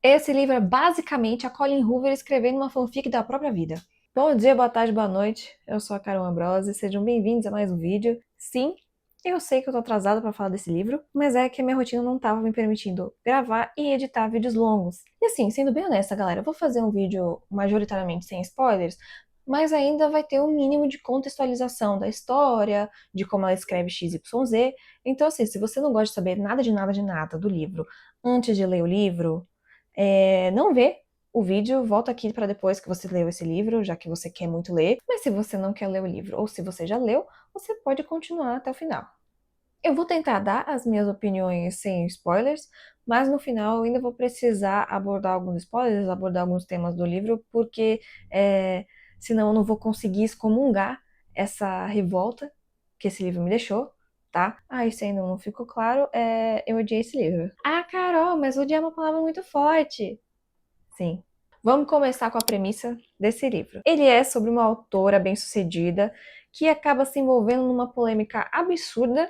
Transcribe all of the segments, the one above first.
Esse livro é basicamente a Colleen Hoover escrevendo uma fanfic da própria vida. Bom dia, boa tarde, boa noite. Eu sou a Carol Ambrose, sejam bem-vindos a mais um vídeo. Sim, eu sei que eu tô atrasada pra falar desse livro, mas é que a minha rotina não tava me permitindo gravar e editar vídeos longos. E assim, sendo bem honesta, galera, eu vou fazer um vídeo majoritariamente sem spoilers, mas ainda vai ter um mínimo de contextualização da história, de como ela escreve XYZ. Então, assim, se você não gosta de saber nada de nada de nada do livro antes de ler o livro, não vê o vídeo, volta aqui para depois que você leu esse livro, já que você quer muito ler. Mas se você não quer ler o livro, ou se você já leu, você pode continuar até o final. Eu vou tentar dar as minhas opiniões sem spoilers, mas no final eu ainda vou precisar abordar alguns spoilers, abordar alguns temas do livro, porque senão eu não vou conseguir excomungar essa revolta que esse livro me deixou, tá? Ah, isso ainda não ficou claro, eu odiei esse livro. Ah, Carol, mas odiar é uma palavra muito forte. Sim. Vamos começar com a premissa desse livro. Ele é sobre uma autora bem-sucedida que acaba se envolvendo numa polêmica absurda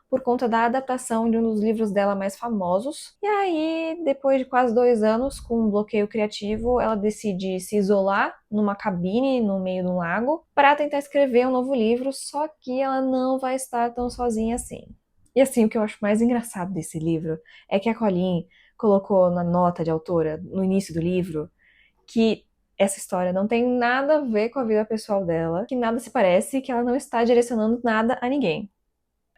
por conta da adaptação de um dos livros dela mais famosos. E aí, depois de quase 2 anos, com um bloqueio criativo, ela decide se isolar numa cabine no meio de um lago para tentar escrever um novo livro, só que ela não vai estar tão sozinha assim. E assim, o que eu acho mais engraçado desse livro é que a Colleen colocou na nota de autora, no início do livro, que essa história não tem nada a ver com a vida pessoal dela, que nada se parece, que ela não está direcionando nada a ninguém.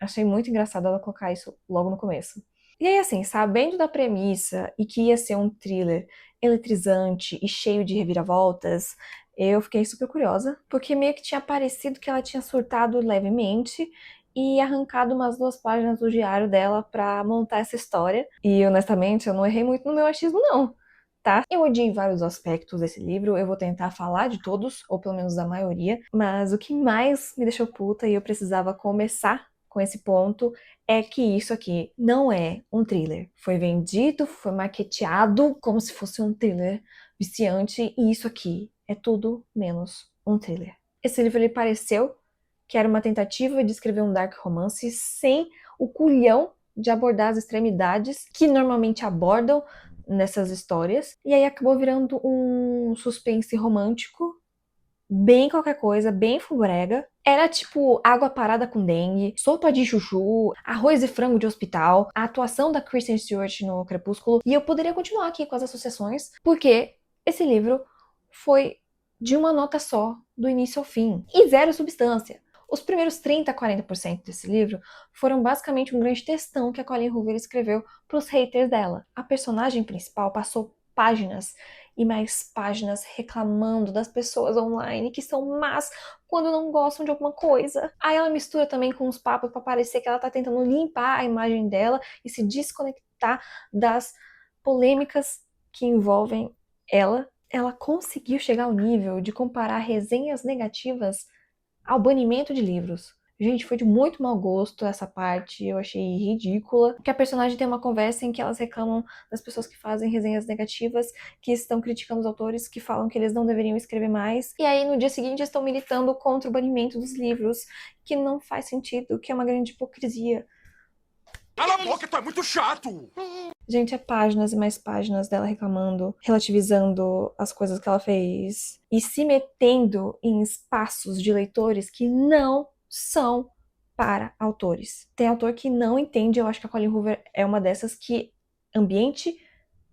Achei muito engraçado ela colocar isso logo no começo. E aí, assim, sabendo da premissa e que ia ser um thriller eletrizante e cheio de reviravoltas, eu fiquei super curiosa, porque meio que tinha parecido que ela tinha surtado levemente e arrancado umas 2 páginas do diário dela pra montar essa história. E honestamente, eu não errei muito no meu achismo, não. Tá? Eu odiei vários aspectos desse livro, eu vou tentar falar de todos, ou pelo menos da maioria, mas o que mais me deixou puta e eu precisava começar com esse ponto é que isso aqui não é um thriller. Foi vendido, foi marketeado como se fosse um thriller viciante e isso aqui é tudo menos um thriller. Esse livro ele pareceu que era uma tentativa de escrever um dark romance sem o culhão de abordar as extremidades que normalmente abordam nessas histórias, e aí acabou virando um suspense romântico bem qualquer coisa, bem fubrega. Era tipo água parada com dengue, sopa de chuchu, arroz e frango de hospital, a atuação da Kristen Stewart no Crepúsculo. E eu poderia continuar aqui com as associações, porque esse livro foi de uma nota só, do início ao fim, e zero substância. Os primeiros 30 a 40% desse livro foram basicamente um grande textão que a Colleen Hoover escreveu para os haters dela. A personagem principal passou páginas e mais páginas reclamando das pessoas online que são más quando não gostam de alguma coisa. Aí ela mistura também com uns papos para parecer que ela tá tentando limpar a imagem dela e se desconectar das polêmicas que envolvem ela. Ela conseguiu chegar ao nível de comparar resenhas negativas ao banimento de livros. Gente, foi de muito mau gosto essa parte, eu achei ridícula. Que a personagem tem uma conversa em que elas reclamam das pessoas que fazem resenhas negativas, que estão criticando os autores, que falam que eles não deveriam escrever mais. E aí no dia seguinte estão militando contra o banimento dos livros, que não faz sentido, que é uma grande hipocrisia. Cala a boca, tu é muito chato! Gente, é páginas e mais páginas dela reclamando, relativizando as coisas que ela fez e se metendo em espaços de leitores que não são para autores. Tem autor que não entende, eu acho que a Colleen Hoover é uma dessas que ambiente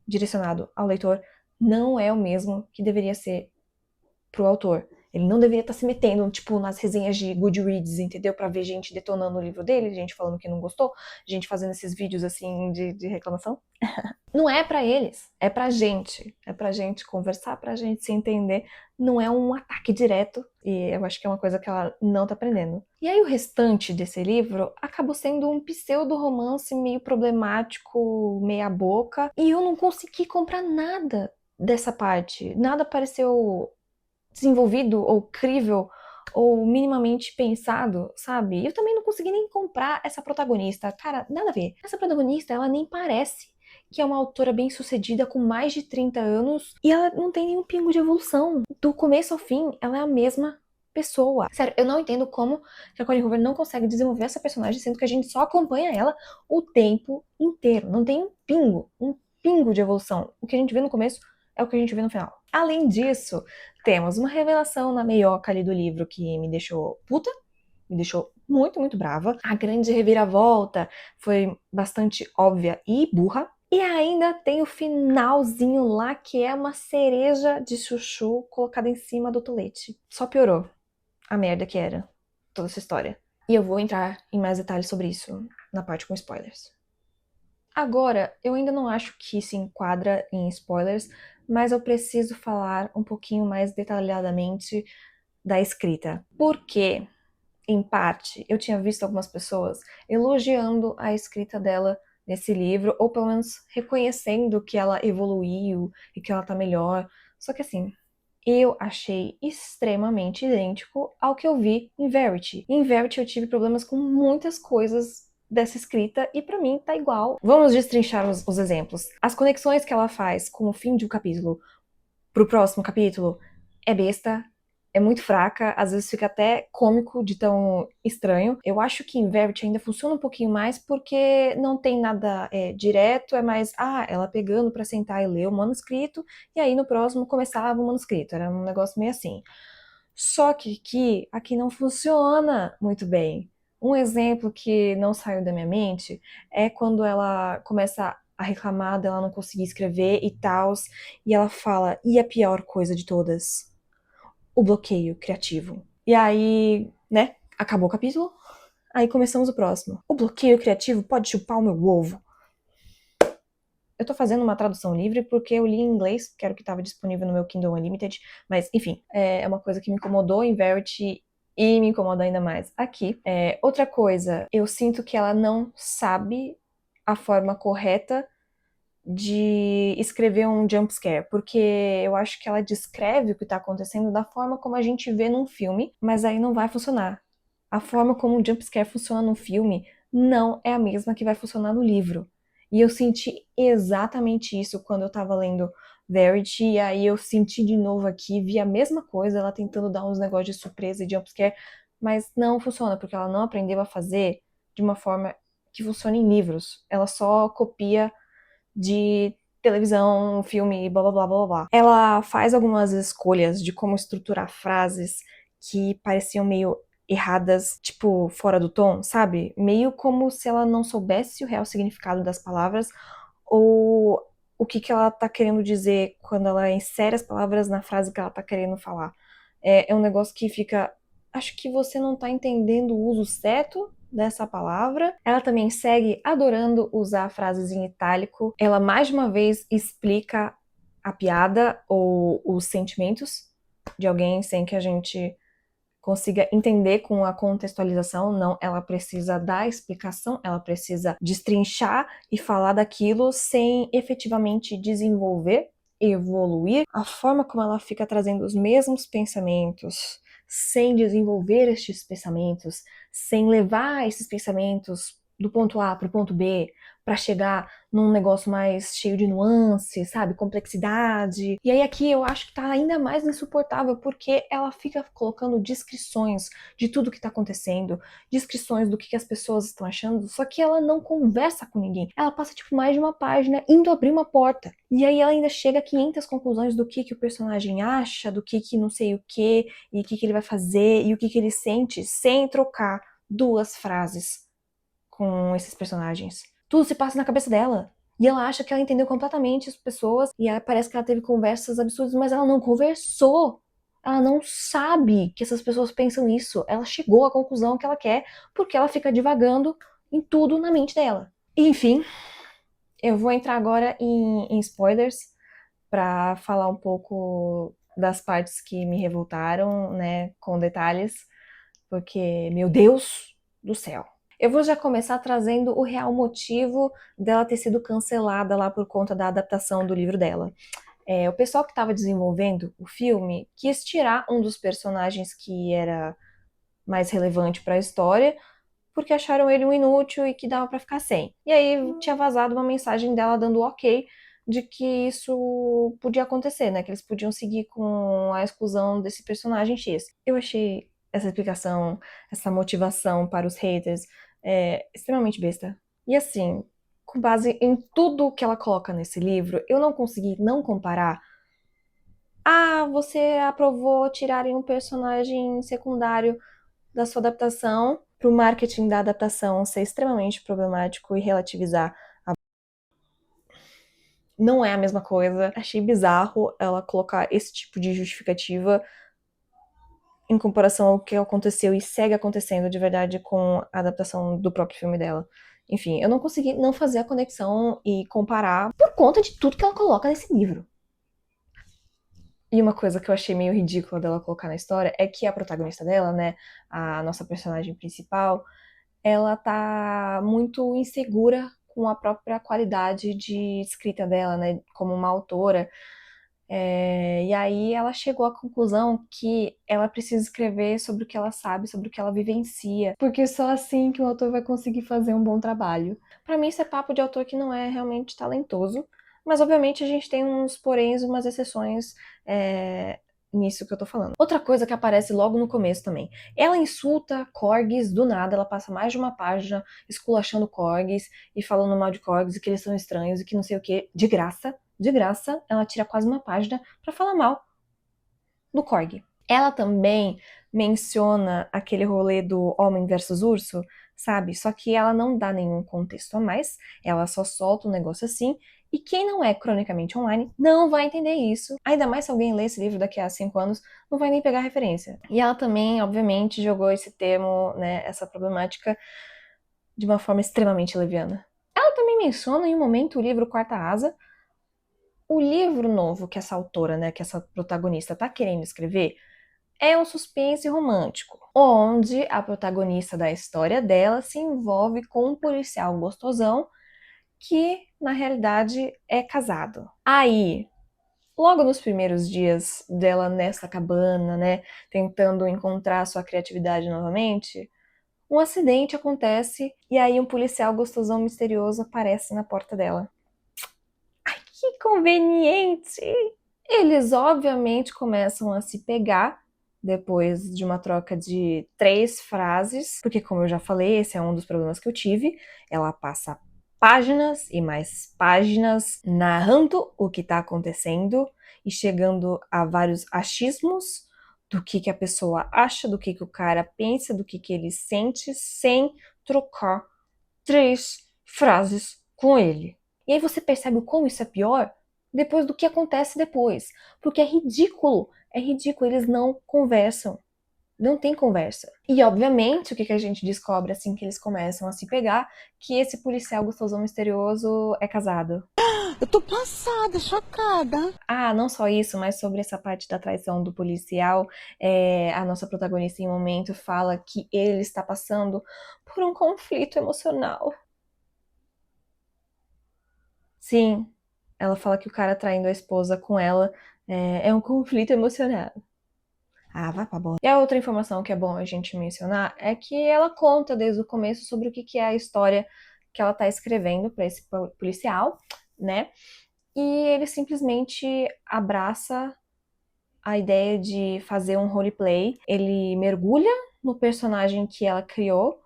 direcionado ao leitor não é o mesmo que deveria ser pro autor. Ele não deveria estar se metendo, tipo, nas resenhas de Goodreads, entendeu? Pra ver gente detonando o livro dele, gente falando que não gostou, gente fazendo esses vídeos, assim, de reclamação. Não é pra eles, é pra gente. É pra gente conversar, pra gente se entender. Não é um ataque direto, e eu acho que é uma coisa que ela não tá aprendendo. E aí o restante desse livro acabou sendo um pseudo-romance meio problemático, meia boca, e eu não consegui comprar nada dessa parte. Nada pareceu desenvolvido ou crível ou minimamente pensado, sabe? Eu também não consegui nem comprar essa protagonista. Cara, nada a ver. Essa protagonista, ela nem parece que é uma autora bem-sucedida com mais de 30 anos e ela não tem nenhum pingo de evolução. Do começo ao fim, ela é a mesma pessoa. Sério, eu não entendo como que a Colleen Hoover não consegue desenvolver essa personagem, sendo que a gente só acompanha ela o tempo inteiro. Não tem um pingo, um pingo de evolução. O que a gente vê no começo é o que a gente vê no final. Além disso, temos uma revelação na meioca ali do livro que me deixou puta, me deixou muito, muito brava. A grande reviravolta foi bastante óbvia e burra. E ainda tem o finalzinho lá, que é uma cereja de chuchu colocada em cima do tolete. Só piorou a merda que era toda essa história. E eu vou entrar em mais detalhes sobre isso na parte com spoilers. Agora, eu ainda não acho que se enquadra em spoilers, mas eu preciso falar um pouquinho mais detalhadamente da escrita. Porque, em parte, eu tinha visto algumas pessoas elogiando a escrita dela nesse livro, ou pelo menos reconhecendo que ela evoluiu e que ela tá melhor. Só que assim, eu achei extremamente idêntico ao que eu vi em Verity. Em Verity eu tive problemas com muitas coisas dessa escrita e pra mim tá igual. Vamos destrinchar os exemplos. As conexões que ela faz com o fim de um capítulo pro próximo capítulo é besta, é muito fraca, às vezes fica até cômico de tão estranho. Eu acho que em Verity ainda funciona um pouquinho mais porque não tem nada direto, é mais, ela pegando pra sentar e ler o manuscrito, e aí no próximo começava o manuscrito, era um negócio meio assim. Só que aqui não funciona muito bem. Um exemplo que não saiu da minha mente é quando ela começa a reclamar dela não conseguir escrever e tal, e ela fala, e a pior coisa de todas? O bloqueio criativo. E aí, né, acabou o capítulo, aí começamos o próximo. O bloqueio criativo pode chupar o meu ovo. Eu tô fazendo uma tradução livre porque eu li em inglês, que era o que estava disponível no meu Kindle Unlimited, mas enfim, é uma coisa que me incomodou em Verity e me incomoda ainda mais aqui. Outra coisa, eu sinto que ela não sabe a forma correta de escrever um jump scare, porque eu acho que ela descreve o que tá acontecendo da forma como a gente vê num filme, mas aí não vai funcionar. A forma como um jump scare funciona num filme não é a mesma que vai funcionar no livro. E eu senti exatamente isso quando eu tava lendo Verity, e aí eu senti de novo aqui, vi a mesma coisa, ela tentando dar uns negócios de surpresa e jump scare, mas não funciona, porque ela não aprendeu a fazer de uma forma que funciona em livros. Ela só copia de televisão, filme, blá blá blá blá blá. Ela faz algumas escolhas de como estruturar frases que pareciam meio erradas, tipo, fora do tom, sabe? Meio como se ela não soubesse o real significado das palavras ou o que ela tá querendo dizer quando ela insere as palavras na frase que ela tá querendo falar. É um negócio que fica. Acho que você não tá entendendo o uso certo dessa palavra. Ela também segue adorando usar frases em itálico. Ela mais de uma vez explica a piada ou os sentimentos de alguém sem que a gente consiga entender com a contextualização. Não, ela precisa dar explicação, ela precisa destrinchar e falar daquilo sem efetivamente desenvolver, evoluir. A forma como ela fica trazendo os mesmos pensamentos, sem desenvolver estes pensamentos, sem levar esses pensamentos do ponto A para o ponto B, para chegar num negócio mais cheio de nuance, sabe? Complexidade. E aí aqui eu acho que tá ainda mais insuportável, porque ela fica colocando descrições de tudo que tá acontecendo, descrições do que as pessoas estão achando, só que ela não conversa com ninguém. Ela passa, tipo, mais de uma página indo abrir uma porta. E aí ela ainda chega a 500 conclusões do que o personagem acha, do que não sei o que, e o que ele vai fazer, e o que ele sente, sem trocar duas frases com esses personagens. Tudo se passa na cabeça dela. E ela acha que ela entendeu completamente as pessoas. E aí parece que ela teve conversas absurdas, mas ela não conversou. Ela não sabe que essas pessoas pensam isso. Ela chegou à conclusão que ela quer porque ela fica divagando em tudo na mente dela. Enfim, eu vou entrar agora em spoilers para falar um pouco das partes que me revoltaram, né, com detalhes, porque, meu Deus do céu. Eu vou já começar trazendo o real motivo dela ter sido cancelada lá por conta da adaptação do livro dela. O pessoal que estava desenvolvendo o filme quis tirar um dos personagens que era mais relevante para a história, porque acharam ele um inútil e que dava para ficar sem. E aí tinha vazado uma mensagem dela dando ok de que isso podia acontecer, né? Que eles podiam seguir com a exclusão desse personagem X. Eu achei essa explicação, essa motivação para os haters extremamente besta. E assim, com base em tudo que ela coloca nesse livro, eu não consegui não comparar. Ah, você aprovou tirarem um personagem secundário da sua adaptação para o marketing da adaptação ser extremamente problemático e relativizar. Não é a mesma coisa. Achei bizarro ela colocar esse tipo de justificativa em comparação ao que aconteceu e segue acontecendo de verdade com a adaptação do próprio filme dela. Enfim, eu não consegui não fazer a conexão e comparar por conta de tudo que ela coloca nesse livro. E uma coisa que eu achei meio ridícula dela colocar na história é que a protagonista dela, né, a nossa personagem principal, ela tá muito insegura com a própria qualidade de escrita dela, né, como uma autora. E aí ela chegou à conclusão que ela precisa escrever sobre o que ela sabe, sobre o que ela vivencia, porque só assim que o autor vai conseguir fazer um bom trabalho. Pra mim isso é papo de autor que não é realmente talentoso, mas obviamente a gente tem uns poréns, umas exceções nisso que eu tô falando. Outra coisa que aparece logo no começo também. Ela insulta corgis do nada, ela passa mais de uma página esculachando corgis e falando mal de corgis e que eles são estranhos e que não sei o que, de graça. De graça, ela tira quase uma página pra falar mal do corgi. Ela também menciona aquele rolê do homem versus urso, sabe? Só que ela não dá nenhum contexto a mais, ela só solta um negócio assim, e quem não é cronicamente online não vai entender isso. Ainda mais se alguém ler esse livro daqui a 5 anos, não vai nem pegar referência. E ela também, obviamente, jogou esse termo, né, essa problemática, de uma forma extremamente leviana. Ela também menciona em um momento o livro Quarta Asa. O livro novo que essa autora, né, que essa protagonista tá querendo escrever é um suspense romântico, onde a protagonista da história dela se envolve com um policial gostosão que, na realidade, é casado. Aí, logo nos primeiros dias dela nessa cabana, né, tentando encontrar sua criatividade novamente, um acidente acontece e aí um policial gostosão misterioso aparece na porta dela. Que conveniente! Eles obviamente começam a se pegar depois de uma troca de 3 frases, porque como eu já falei, esse é um dos problemas que eu tive. Ela passa páginas e mais páginas narrando o que está acontecendo e chegando a vários achismos do que a pessoa acha, do que o cara pensa, do que ele sente, sem trocar 3 frases com ele. E aí você percebe o como isso é pior depois do que acontece depois. Porque é ridículo, eles não conversam. Não tem conversa. E obviamente, o que a gente descobre assim que eles começam a se pegar, que esse policial gostosão misterioso é casado. Eu tô passada, chocada. Ah, não só isso, mas sobre essa parte da traição do policial, a nossa protagonista em um momento fala que ele está passando por um conflito emocional. Sim, ela fala que o cara traindo a esposa com ela é um conflito emocional. Ah, vai pra bola. E a outra informação que é bom a gente mencionar é que ela conta desde o começo sobre o que é a história que ela tá escrevendo para esse policial, né? E ele simplesmente abraça a ideia de fazer um roleplay. Ele mergulha no personagem que ela criou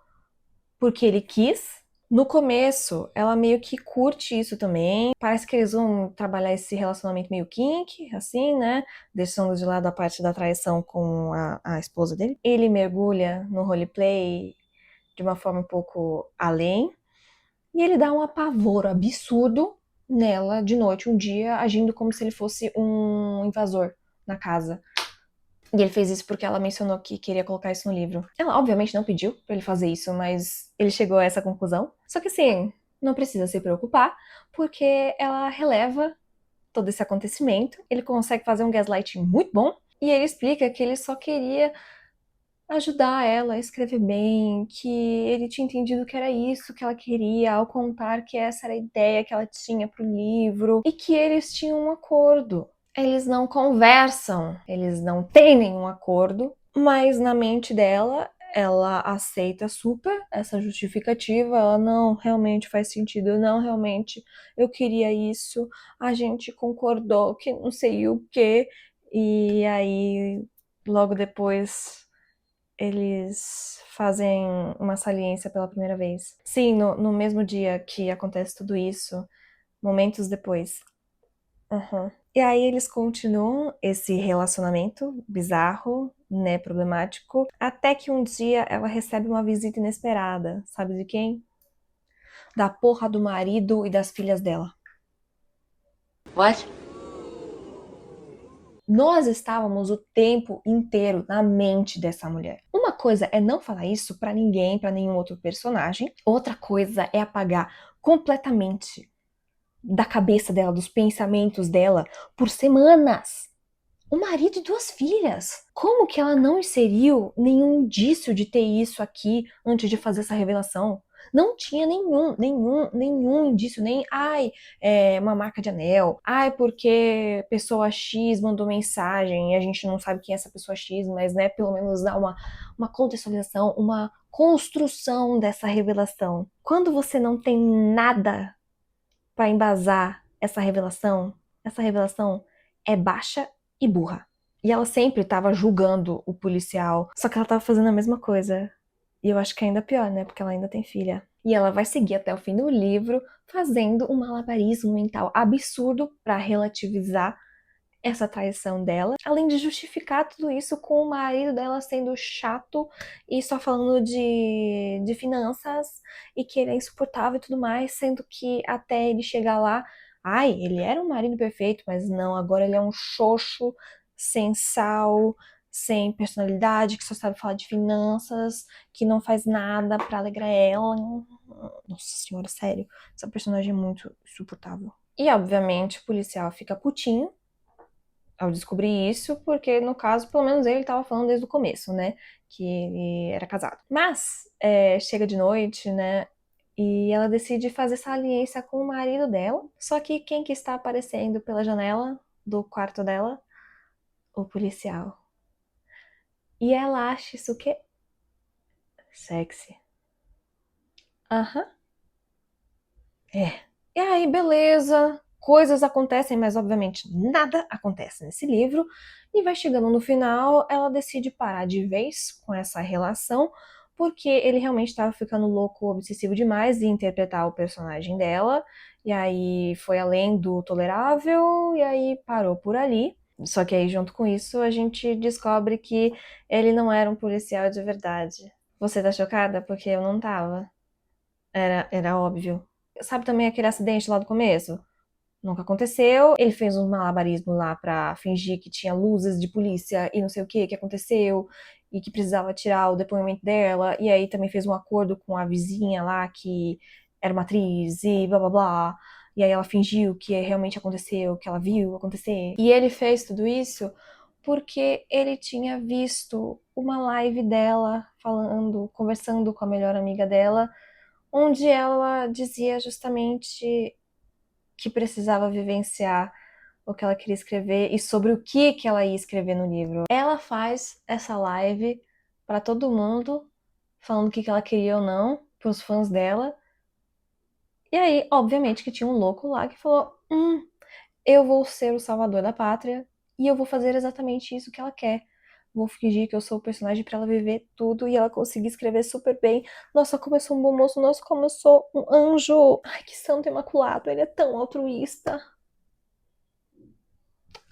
porque ele quis. No começo, ela meio que curte isso também. Parece que eles vão trabalhar esse relacionamento meio kink, assim, né? Deixando de lado a parte da traição com a esposa dele. Ele mergulha no roleplay de uma forma um pouco além. E ele dá um apavoro absurdo nela de noite, um dia, agindo como se ele fosse um invasor na casa. E ele fez isso porque ela mencionou que queria colocar isso no livro. Ela, obviamente, não pediu pra ele fazer isso, mas ele chegou a essa conclusão. Só que, assim, não precisa se preocupar, porque ela releva todo esse acontecimento. Ele consegue fazer um gaslighting muito bom. E ele explica que ele só queria ajudar ela a escrever bem, que ele tinha entendido que era isso que ela queria ao contar que essa era a ideia que ela tinha pro livro e que eles tinham um acordo. Eles não conversam, eles não têm nenhum acordo, mas na mente dela, ela aceita super essa justificativa, ela não realmente faz sentido, não realmente eu queria isso, a gente concordou que não sei o que, e aí logo depois eles fazem uma saliência pela primeira vez. Sim, no mesmo dia que acontece tudo isso, momentos depois. Uhum. E aí eles continuam esse relacionamento bizarro, né, problemático, até que um dia ela recebe uma visita inesperada. Sabe de quem? Da porra do marido e das filhas dela. What? Nós estávamos o tempo inteiro na mente dessa mulher. Uma coisa é não falar isso pra ninguém, pra nenhum outro personagem. Outra coisa é apagar completamente da cabeça dela, dos pensamentos dela, por semanas. O marido e 2 filhas. Como que ela não inseriu nenhum indício de ter isso aqui antes de fazer essa revelação? Não tinha nenhum indício, nem, uma marca de anel, porque pessoa X mandou mensagem e a gente não sabe quem é essa pessoa X, mas, né, pelo menos dá uma contextualização, uma construção dessa revelação. Quando você não tem nada para embasar essa revelação é baixa e burra. E ela sempre estava julgando o policial, só que ela estava fazendo a mesma coisa. E eu acho que é ainda pior, né? Porque ela ainda tem filha. E ela vai seguir até o fim do livro fazendo um malabarismo mental absurdo para relativizar essa traição dela, além de justificar tudo isso com o marido dela sendo chato e só falando de finanças e que ele é insuportável e tudo mais, sendo que até ele chegar lá, ele era um marido perfeito, mas não, agora ele é um xoxo, sem sal, sem personalidade, que só sabe falar de finanças, que não faz nada pra alegrar ela. Nossa senhora, sério, essa personagem é muito insuportável. E obviamente o policial fica putinho ao descobrir isso, porque no caso, pelo menos ele estava falando desde o começo, né, que ele era casado. Mas chega de noite, né, e ela decide fazer essa aliança com o marido dela. Só que quem que está aparecendo pela janela do quarto dela? O policial. E ela acha isso o quê? Sexy. Aham. E aí, beleza. Coisas acontecem, mas obviamente nada acontece nesse livro. E vai chegando no final, ela decide parar de vez com essa relação, porque ele realmente estava ficando louco, obsessivo demais em interpretar o personagem dela. E aí foi além do tolerável, e aí parou por ali. Só que aí, junto com isso, a gente descobre que ele não era um policial de verdade. Você tá chocada? Porque eu não tava. Era óbvio. Sabe também aquele acidente lá do começo? Nunca aconteceu. Ele fez um malabarismo lá pra fingir que tinha luzes de polícia e não sei o que aconteceu e que precisava tirar o depoimento dela. E aí também fez um acordo com a vizinha lá que era uma atriz e blá blá blá. E aí ela fingiu que realmente aconteceu, que ela viu acontecer. E ele fez tudo isso porque ele tinha visto uma live dela falando, conversando com a melhor amiga dela, onde ela dizia justamente que precisava vivenciar o que ela queria escrever e sobre o que ela ia escrever no livro. Ela faz essa live para todo mundo, falando o que ela queria ou não, pros fãs dela. E aí, obviamente, que tinha um louco lá que falou: eu vou ser o salvador da pátria e eu vou fazer exatamente isso que ela quer. Vou fingir que eu sou o personagem pra ela viver tudo e ela conseguir escrever super bem. Nossa, como eu sou um bom moço, nossa, como eu sou um anjo. Ai, que santo imaculado, ele é tão altruísta.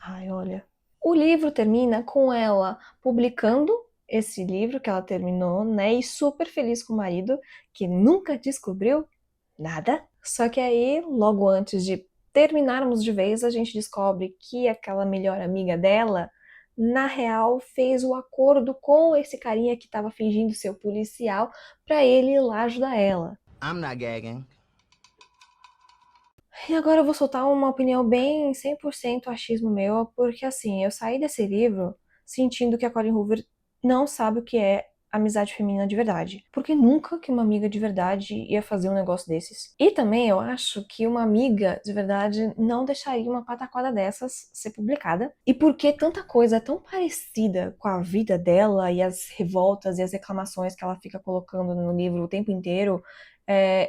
Ai, olha. O livro termina com ela publicando esse livro que ela terminou, né? E super feliz com o marido, que nunca descobriu nada. Só que aí, logo antes de terminarmos de vez, a gente descobre que aquela melhor amiga dela, na real, fez o acordo com esse carinha que estava fingindo ser o policial para ele ir lá ajudar ela. I'm not gagging. E agora eu vou soltar uma opinião bem 100% achismo meu, porque assim, eu saí desse livro sentindo que a Colleen Hoover não sabe o que é amizade feminina de verdade. Porque nunca que uma amiga de verdade ia fazer um negócio desses. E também eu acho que uma amiga de verdade não deixaria uma pataquada dessas ser publicada. E porque tanta coisa é tão parecida com a vida dela e as revoltas e as reclamações que ela fica colocando no livro o tempo inteiro,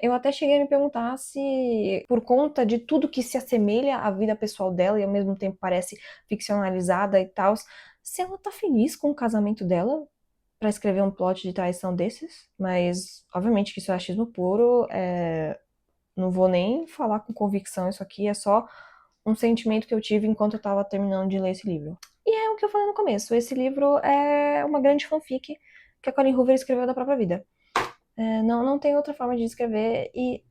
eu até cheguei a me perguntar se, por conta de tudo que se assemelha à vida pessoal dela e ao mesmo tempo parece ficcionalizada e tal, se ela tá feliz com o casamento dela pra escrever um plot de traição desses, mas obviamente que isso é achismo puro, não vou nem falar com convicção, isso aqui é só um sentimento que eu tive enquanto eu tava terminando de ler esse livro. E é o que eu falei no começo, esse livro é uma grande fanfic que a Colleen Hoover escreveu da própria vida. Não tem outra forma de escrever e,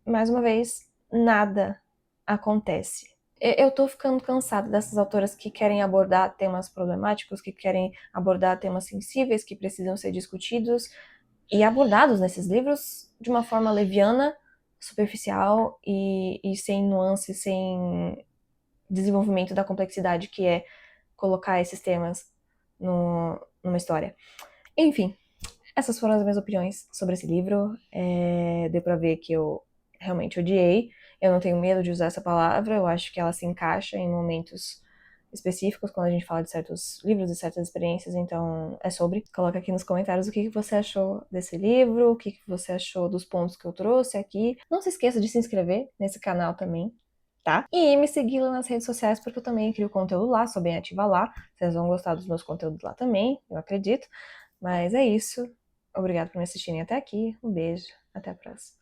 mais uma vez, nada acontece. Eu tô ficando cansada dessas autoras que querem abordar temas problemáticos, que querem abordar temas sensíveis, que precisam ser discutidos e abordados nesses livros de uma forma leviana, superficial e sem nuance, sem desenvolvimento da complexidade que é colocar esses temas numa história. Enfim, essas foram as minhas opiniões sobre esse livro. Deu pra ver que eu realmente odiei. Eu não tenho medo de usar essa palavra, eu acho que ela se encaixa em momentos específicos, quando a gente fala de certos livros e certas experiências, então é sobre. Coloca aqui nos comentários o que você achou desse livro, o que você achou dos pontos que eu trouxe aqui. Não se esqueça de se inscrever nesse canal também, tá? E me seguir lá nas redes sociais, porque eu também crio conteúdo lá, sou bem ativa lá. Vocês vão gostar dos meus conteúdos lá também, eu acredito. Mas é isso. Obrigada por me assistirem até aqui. Um beijo. Até a próxima.